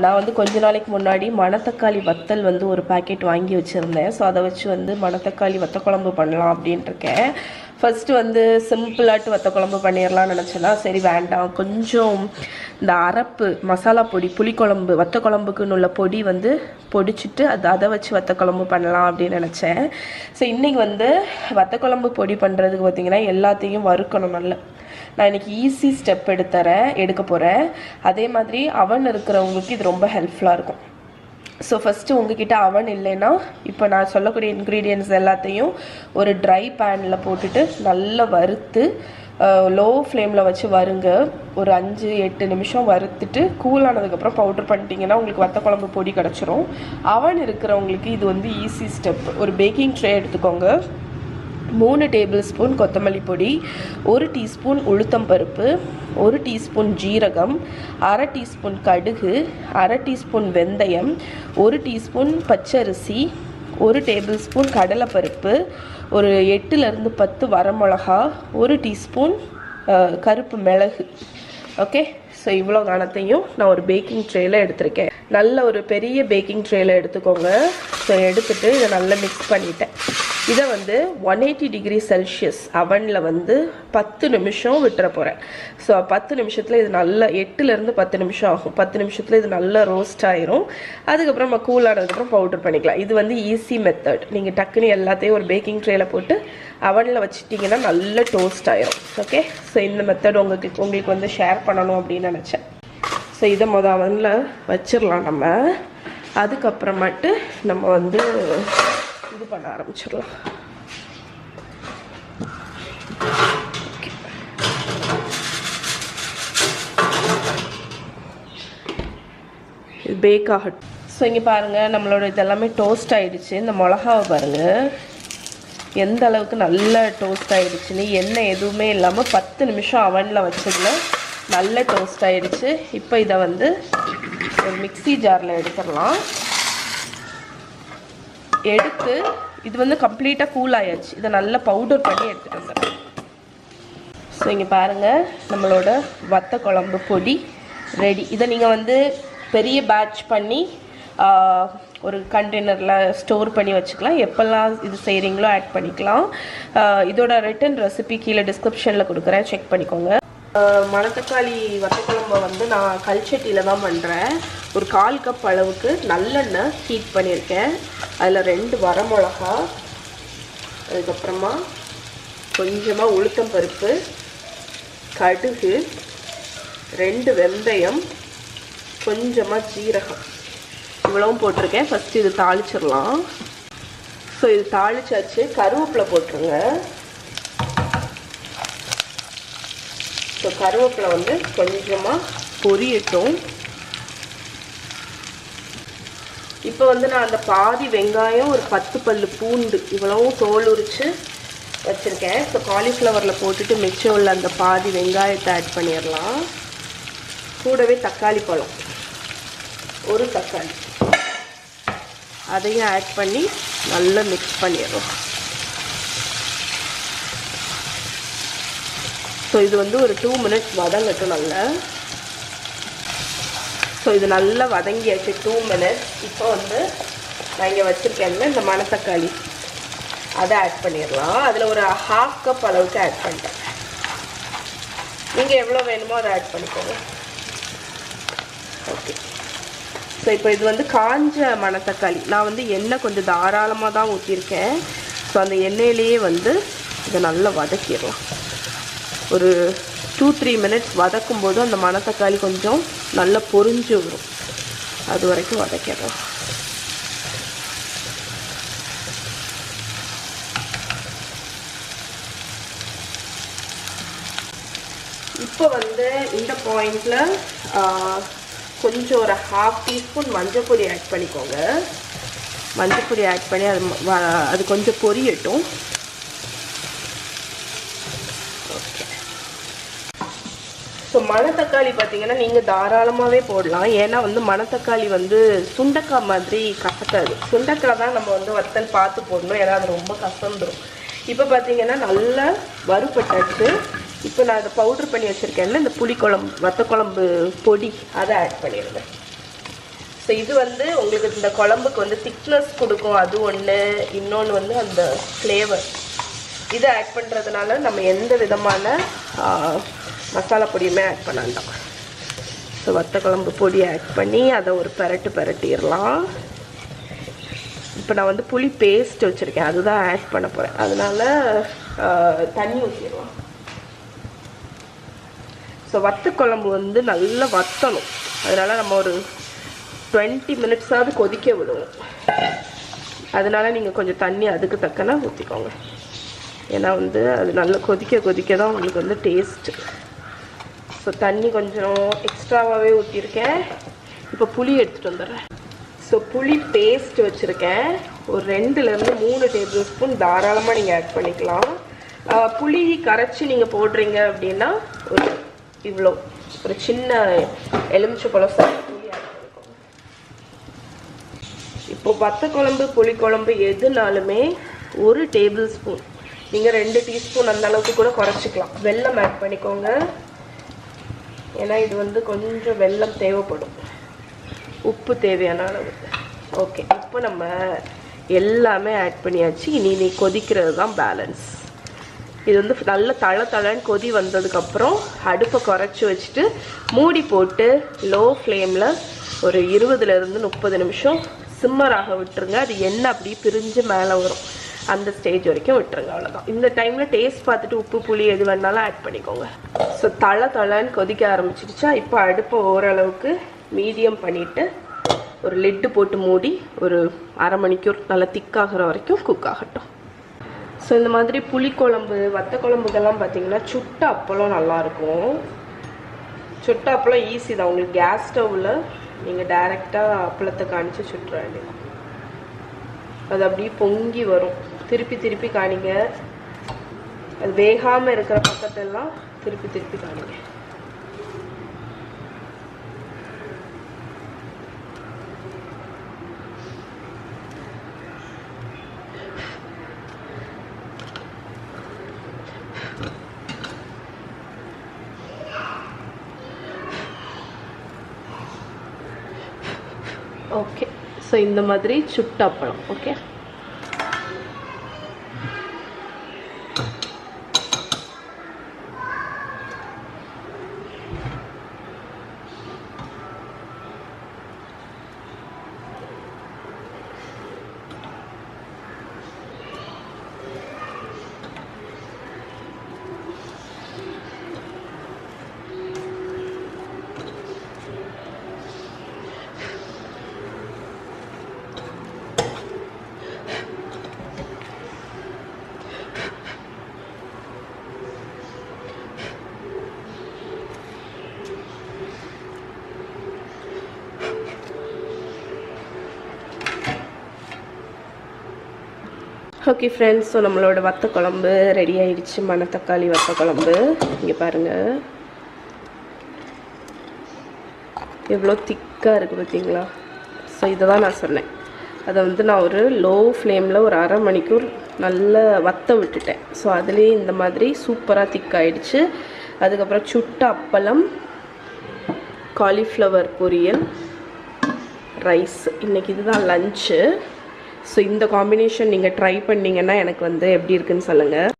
நான் வந்து கொஞ்ச நாளைக்கு முன்னாடி மணத்தக்காளி வத்தல் வந்து ஒரு பாக்கெட் வாங்கி வச்சுருந்தேன். ஸோ அதை வச்சு வந்து மணத்தக்காளி வத்த குழம்பு பண்ணலாம் அப்படின்ட்டு இருக்கேன். ஃபஸ்ட்டு வந்து சிம்பிளாட்டு வத்த குழம்பு பண்ணிடலாம்னு நினச்சேன்னா சரி வேண்டாம், கொஞ்சம் இந்த அரப்பு மசாலா பொடி புளிக்குழம்பு வத்த குழம்புக்குன்னு உள்ள பொடி வந்து பொடிச்சிட்டு அதை வச்சு வத்த குழம்பு பண்ணலாம் அப்படின்னு நினச்சேன். ஸோ இன்றைக்கி வந்து வத்த குழம்பு பொடி பண்ணுறதுக்கு பார்த்திங்கன்னா எல்லாத்தையும் வறுக்கணும் நல்லா. நான் இன்றைக்கி ஈஸி ஸ்டெப் எடுக்க போகிறேன். அதே மாதிரி அவன் இருக்கிறவங்களுக்கு இது ரொம்ப ஹெல்ப்ஃபுல்லாக இருக்கும். ஸோ ஃபஸ்ட்டு உங்ககிட்ட அவன் இல்லைன்னா இப்போ நான் சொல்லக்கூடிய இன்க்ரீடியன்ட்ஸ் எல்லாத்தையும் ஒரு ட்ரை பேனில் போட்டுட்டு நல்லா வறுத்து லோ ஃப்ளேமில் வச்சு வருங்க. ஒரு 5-8 நிமிஷம் வறுத்துட்டு கூலானதுக்கப்புறம் பவுட்ரு பண்ணிட்டீங்கன்னா உங்களுக்கு வத்த குழம்பு பொடி கிடச்சிரும். அவன் இருக்கிறவங்களுக்கு இது வந்து ஈஸி ஸ்டெப். ஒரு பேக்கிங் ட்ரே எடுத்துக்கோங்க. 3 டேபிள் ஸ்பூன் கொத்தமல்லி பொடி, 1 டீஸ்பூன் உளுத்தம் பருப்பு, 1 டீஸ்பூன் ஜீரகம், 1/2 டீஸ்பூன் கடுகு, 1/2 டீஸ்பூன் வெந்தயம், 1 டீஸ்பூன் பச்சரிசி, 1 டேபிள் ஸ்பூன் கடலைப்பருப்பு, ஒரு 8லேருந்து 10 வரமிளகா, 1 டீஸ்பூன் கருப்பு மிளகு. ஓகே, ஸோ இவ்வளோ கணத்தையும் நான் ஒரு பேக்கிங் ட்ரேயில் எடுத்திருக்கேன். நல்ல ஒரு பெரிய பேக்கிங் ட்ரேயில் எடுத்துக்கோங்க. ஸோ எடுத்துகிட்டு இதை நல்லா மிக்ஸ் பண்ணிட்டேன். இதை வந்து 180 டிகிரி செல்சியஸ் அவனில் வந்து 10 நிமிஷம் விட்டுற போகிறேன். ஸோ 10 நிமிஷத்தில் இது நல்லா 8லேருந்து 10 நிமிஷம் ஆகும். 10 நிமிஷத்தில் இது நல்லா ரோஸ்ட் ஆயிரும். அதுக்கப்புறம் நம்ம கூலானதுக்கப்புறம் பவுடர் பண்ணிக்கலாம். இது வந்து ஈஸி மெத்தட். நீங்கள் டக்குன்னு எல்லாத்தையும் ஒரு பேக்கிங் ட்ரேயில் போட்டு அவனில் வச்சுட்டிங்கன்னா நல்லா டோஸ்ட் ஆயிரும். ஓகே, ஸோ இந்த மெத்தட் உங்களுக்கு வந்து ஷேர் பண்ணணும் அப்படின்னு நினச்சேன். ஸோ இதை அவனில் வச்சிடலாம் நம்ம. அதுக்கப்புறமாட்டு நம்ம வந்து இது பண்ண ஆரம்பிச்சிடலாம். இது பேக் ஆகட்டும். ஸோ இங்கே பாருங்கள், நம்மளோட இதெல்லாமே டோஸ்ட் ஆகிடுச்சு. இந்த மிளகாவை பாருங்கள் எந்த அளவுக்கு நல்லா டோஸ்ட் ஆகிடுச்சுன்னு. எண்ணெய் எதுவுமே இல்லாமல் 10 நிமிஷம் அவனில் வச்சதில் நல்ல டோஸ்ட் ஆகிடுச்சு. இப்போ இதை வந்து ஒரு மிக்ஸி ஜாரில் எடுத்துடலாம். எடுத்து இது வந்து கம்ப்ளீட்டாக கூல் ஆயாச்சு. இதை நல்லா பவுடர் பண்ணி எடுத்துகிட்டு வந்துடுறேன். ஸோ இங்கே பாருங்கள், நம்மளோட வத்த குழம்பு பொடி ரெடி. இதை நீங்கள் வந்து பெரிய பேட்ச் பண்ணி ஒரு கண்டெய்னரில் ஸ்டோர் பண்ணி வச்சுக்கலாம். எப்போல்லாம் இது செய்கிறீங்களோ ஆட் பண்ணிக்கலாம். இதோட ரிட்டன் ரெசிபி கீழே டிஸ்கிரிப்ஷனில் கொடுக்குறேன், செக் பண்ணிக்கோங்க. மணத்தக்காளி வத்த குழம்பை வந்து நான் கல்சட்டியில் தான் பண்ணுறேன். ஒரு 1/4 கப் அளவுக்கு நல்லெண்ணெய் ஹீட் பண்ணியிருக்கேன். அதில் 2 வரமிளகா, அதுக்கப்புறமா கொஞ்சமாக உளுத்தம் பருப்பு, கடுகு, 2 வெந்தயம், கொஞ்சமாக ஜீரகம், இவ்வளவும் போட்டிருக்கேன். ஃபஸ்ட்டு இது தாளிச்சிடலாம். ஸோ இது தாளிச்சாச்சு. கருவேப்பிலை போட்டுருங்க. ஸோ கருவேப்பிலை வந்து கொஞ்சமாக பொரியட்டும். இப்போ வந்து நான் அந்த பாதி வெங்காயம், ஒரு 10 பல்லு பூண்டு இவ்வளவும் தோல் உரித்து வச்சுருக்கேன். ஸோ காலிஃப்ளவரில் போட்டுட்டு மிச்சம் உள்ள அந்த பாதி வெங்காயத்தை ஆட் பண்ணிடலாம். கூடவே தக்காளி பழம், ஒரு தக்காளி, அதையும் ஆட் பண்ணி நல்லா மிக்ஸ் பண்ணிடுறோம். ஸோ இது வந்து ஒரு 2 மினிட்ஸ் வதங்கட்டும் நல்லா. ஸோ இது நல்லா வதங்கியாச்சு 2 மினிட்ஸ். இப்போ வந்து நான் இங்கே வச்சுருக்கேன்ல இந்த மணத்தக்காளி, அதை ஆட் பண்ணிடலாம். அதில் ஒரு 1/2 கப் அளவுக்கு ஆட் பண்ணிட்டேன். நீங்கள் எவ்வளோ வேணுமோ அதை ஆட் பண்ணிக்கோங்க. ஓகே, ஸோ இப்போ இது வந்து காஞ்ச மணத்தக்காளி. நான் வந்து எண்ணெய் கொஞ்சம் தாராளமாக தான் ஊற்றிருக்கேன். ஸோ அந்த எண்ணெயிலேயே வந்து இதை நல்லா வதக்கிடலாம். ஒரு 2-3 மினிட்ஸ் வதக்கும் போது அந்த மணத்தக்காளி கொஞ்சம் நல்லா பொரிஞ்சு வரும். அது வரைக்கும் வதக்கிடலாம். இப்போ வந்து இந்த பாயிண்டில் கொஞ்சம் ஒரு 1/2 டீஸ்பூன் மஞ்சள் பொடி ஆட் பண்ணிக்கோங்க. மஞ்சள் பொடி ஆட் பண்ணி அது கொஞ்சம் பொரியட்டும். ஸோ மணத்தக்காளி பார்த்தீங்கன்னா நீங்கள் தாராளமாகவே போடலாம். ஏன்னா வந்து மணத்தக்காளி வந்து சுண்டக்காய் மாதிரி கசக்காது. சுண்டக்காய் தான் நம்ம வந்து வத்தல் பார்த்து போடணும், ஏன்னா அது ரொம்ப கசந்துடும். இப்போ பார்த்தீங்கன்னா நல்லா வறுபட்டாச்சு. இப்போ நான் அதை பவுட்ரு பண்ணி வச்சுருக்கேன்ல இந்த புளிக்குழம்பு வத்த குழம்பு பொடி, அதை ஆட் பண்ணிடுவேன். ஸோ இது வந்து உங்களுக்கு இந்த குழம்புக்கு வந்து திக்னஸ் கொடுக்கும், அது ஒன்று. இன்னொன்று வந்து அந்த ஃப்ளேவர் இதை ஆட் பண்ணுறதுனால நம்ம எந்த விதமான மசாலா பொடியுமே ஆட் பண்ண வேண்டாம். ஸோ வத்த குழம்பு பொடி ஆட் பண்ணி அதை ஒரு பரட்டிடலாம். இப்போ நான் வந்து புளி பேஸ்ட் வச்சுருக்கேன், அதுதான் ஆட் பண்ண போகிறேன். அதனால தண்ணி ஊற்றிடலாம். ஸோ வத்த குழம்பு வந்து நல்லா வத்தணும், அதனால் நம்ம ஒரு 20 மினிட்ஸாவது கொதிக்க விடுவோம். அதனால் நீங்கள் கொஞ்சம் தண்ணி அதுக்கு தக்கன ஊற்றிக்கோங்க. ஏன்னா வந்து அது நல்லா கொதிக்க தான் உங்களுக்கு வந்து டேஸ்ட்டு. ஸோ தண்ணி கொஞ்சம் எக்ஸ்ட்ராவாகவே ஊற்றிருக்கேன். இப்போ புளி எடுத்துகிட்டு வந்துடுறேன். ஸோ புளி பேஸ்ட் வச்சுருக்கேன், ஒரு 2லேருந்து 3 டேபிள் ஸ்பூன் தாராளமாக நீங்கள் ஆட் பண்ணிக்கலாம். புளி கரைச்சி நீங்கள் போடுறீங்க அப்படின்னா இவ்வளோ ஒரு சின்ன எலுமிச்சைப்பழம் புளி ஆட் பண்ணிக்கோங்க. இப்போ வத்த குழம்பு புளி குழம்பு எதுனாலுமே 1 டேபிள் ஸ்பூன், நீங்கள் 2 டீஸ்பூன் அந்த அளவுக்கு கூட குறைச்சிக்கலாம். வெல்லம் ஆட் பண்ணிக்கோங்க, ஏன்னா இது வந்து கொஞ்சம் வெல்லம் தேவைப்படும். உப்பு தேவையான அளவு. ஓகே, இப்போ நம்ம எல்லாமே ஆட் பண்ணியாச்சு. இனி கொதிக்கிறது தான் பேலன்ஸ். இது வந்து நல்ல தளன்னு கொதி வந்ததுக்கப்புறம் அடுப்பை குறைச்சி வச்சுட்டு மூடி போட்டு லோ ஃப்ளேமில் ஒரு 20லேருந்து 30 நிமிஷம் சிம்மராக விட்டுருங்க. அது எண்ணெய் அப்படியே பிரிஞ்சு மேலே வரும், அந்த ஸ்டேஜ் வரைக்கும் விட்டுருங்க. அவ்வளோதான். இந்த டைமில் டேஸ்ட் பார்த்துட்டு உப்பு புளி எது வேணாலும் ஆட் பண்ணிக்கோங்க. ஸோ தளன்னு கொதிக்க ஆரம்பிச்சிடுச்சா, இப்போ அடுப்பை ஓரளவுக்கு மீடியம் பண்ணிவிட்டு ஒரு லிட்டு போட்டு மூடி ஒரு அரை மணிக்கூர் நல்லா திக்காகிற வரைக்கும் குக் ஆகட்டும். ஸோ இந்த மாதிரி புளிக்குழம்பு வத்த குழம்புக்கெல்லாம் பார்த்தீங்கன்னா சுட்ட அப்பளம் நல்லாயிருக்கும். சுட்ட அப்பளம் ஈஸி தான். உங்களுக்கு கேஸ் ஸ்டவ்வில் நீங்கள் டைரெக்டாக அப்பளத்தை காணிச்சு சுட்டுற வேண்டியது. அது அப்படியே பொங்கி வரும். திருப்பி காணிங்க. அது வேகாமல் இருக்கிற பக்கத்தெல்லாம் திருப்பி காணிங்க. ஓகே, ஸோ இந்த மாதிரி சுட்ட அப்பளம். ஓகே, ஓகே ஃப்ரெண்ட்ஸ், ஸோ நம்மளோட வத்த குழம்பு ரெடி ஆயிடுச்சு. மணத்தக்காளி வத்த குழம்பு இங்கே பாருங்கள், எவ்வளோ திக்காக இருக்குது பார்த்தீங்களா. ஸோ இதை தான் நான் சொன்னேன். அதை வந்து நான் ஒரு லோ ஃப்ளேமில் ஒரு அரை மணிக்கூர் நல்லா வத்த விட்டுட்டேன். ஸோ அதுலேயே இந்த மாதிரி சூப்பராக திக்காயிடுச்சு. அதுக்கப்புறம் சுட்ட அப்பளம், காலிஃப்ளவர் பொரியல், ரைஸ். இன்றைக்கி இதுதான் லஞ்சு. ஸோ இந்த காம்பினேஷன் நீங்கள் ட்ரை பண்ணிங்கன்னா எனக்கு வந்து எப்படி இருக்குன்னு சொல்லுங்கள்.